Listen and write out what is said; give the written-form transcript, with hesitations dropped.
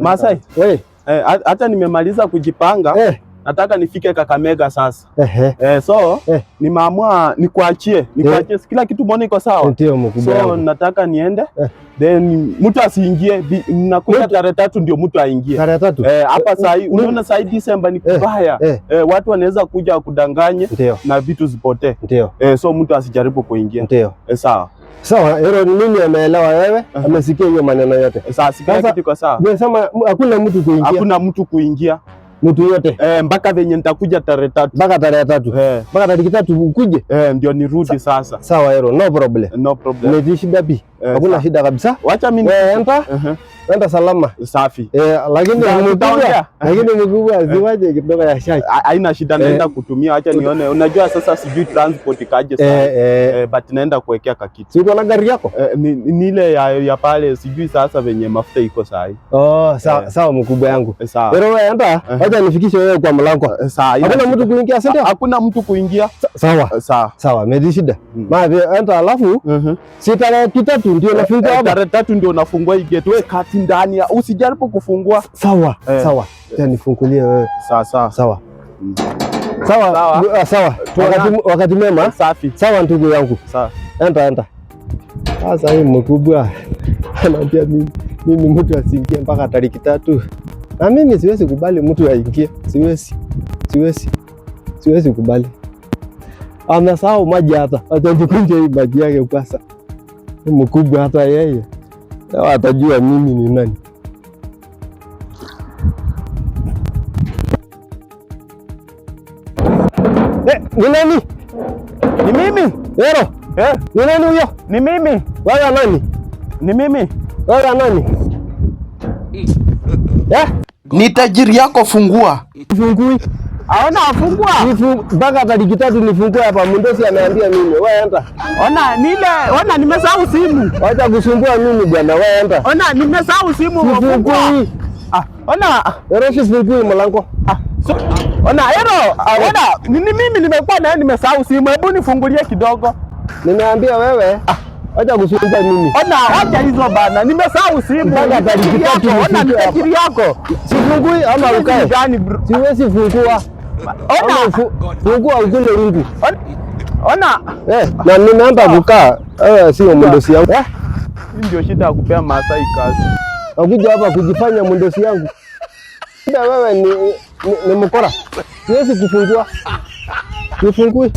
Masai, hata nimemaliza kujipanga. Nataka nifike Kakamega sasa. So nimeamua nikuachie kila kitu mbona iko sawa. Ndio mkubwa. So nataka niende. Then mtu asiingie, nakuja tarehe 3 ndio mtu aingie. Tarehe 3. Hapa sasa unaona sasa December ni kubaya. Watu wanaweza kuja kudanganye na vitu zipotee. Ndio. So mtu asijaribu kuingia. Ndio. Sawa. Sawa, hilo mimi ameelewa wewe, amesikia hiyo maneno yote. Sasa kila kitu iko sawa. Nimesema hakuna mtu kuingia. Hakuna mtu kuingia. Mtu yote. Mpaka venye nitakuja tarehe 3. Mpaka tarehe 3. Mpaka tarehe 3 ukuje. Ndio nirudi sasa. Sawa hero, no problem. No problem. Ni shida bi. Hakuna shida kabisa. Wacha mimi enda salama. Safi. Lakini mkubwa ziwaje kidogo ya shai. Haina shida, naenda kutumia, acha nione. Unajua sasa sijui transport kaje sasa. But naenda kuwekea kakitu. Siko na gari yako? Ni ile ya pale, sijui sasa venye mafuta iko sahi. Sawa mkubwa yangu. Sawa. Pero wewe enda, acha nifikishe wewe kwa mlango. Sawa. Hakuna mtu kuingia sasa? Hakuna mtu kuingia. Sawa, medi shida. Enda alafu si tarehe 3 ndio nafungua hapa. Tarehe 3 ndio nafungua hii gate. Wewe kati ndani, usijaribu kufungua. Sawa. Acha nifungulie wewe. Sawa. Wakati mema. Safi. Sawa ndugu yangu. Sawa. Enda. Sasa hii mkubwa anaambia mimi mtu asiingie mpaka tarehe 3. Na mimi siwezi kubali mtu aingie. Siwezi kubali. Amesahau maji hata. Acha nikunje hii maji yake kwanza. Mkubwa hata yeye atajua mimi ni nani. Ni nani? Ni mimi. Hero. Ni nani huyo? Ni mimi. Wewe nani? Ni mimi. Wewe nani? Ni tajiri yako, fungua. Fungui. Aona afungua. Mpaka tarehe 3 nifungue hapa. Mundosi ameambia mimi. Wewe enda. Ona nimesahau simu. Acha kusumbua mimi bwana, wewe enda. Ona nimesahau simu. Fungui. Ona. Hero fungui mlango. Ona hero. Ni mimi nimekuwa na nimesahau simu. Hebu nifungulie kidogo. Nimeambia wewe. Acha kusumbua mimi. Ona acha hizo bana. Nimesahau simu. Mpaka tarehe 3. Ona ni tajiri yako. Sifungui ama ukae. Siwezi fungua. Ona fungua ukule rungu. Ona. Na nimeanza kukaa. Sio mundosi yangu. Hii ndio shida ya kupea Masai kazi. Nakuja hapa kujifanya mundosi yangu. Shida wewe ni mkora. Siwezi kufungua. Nifungui.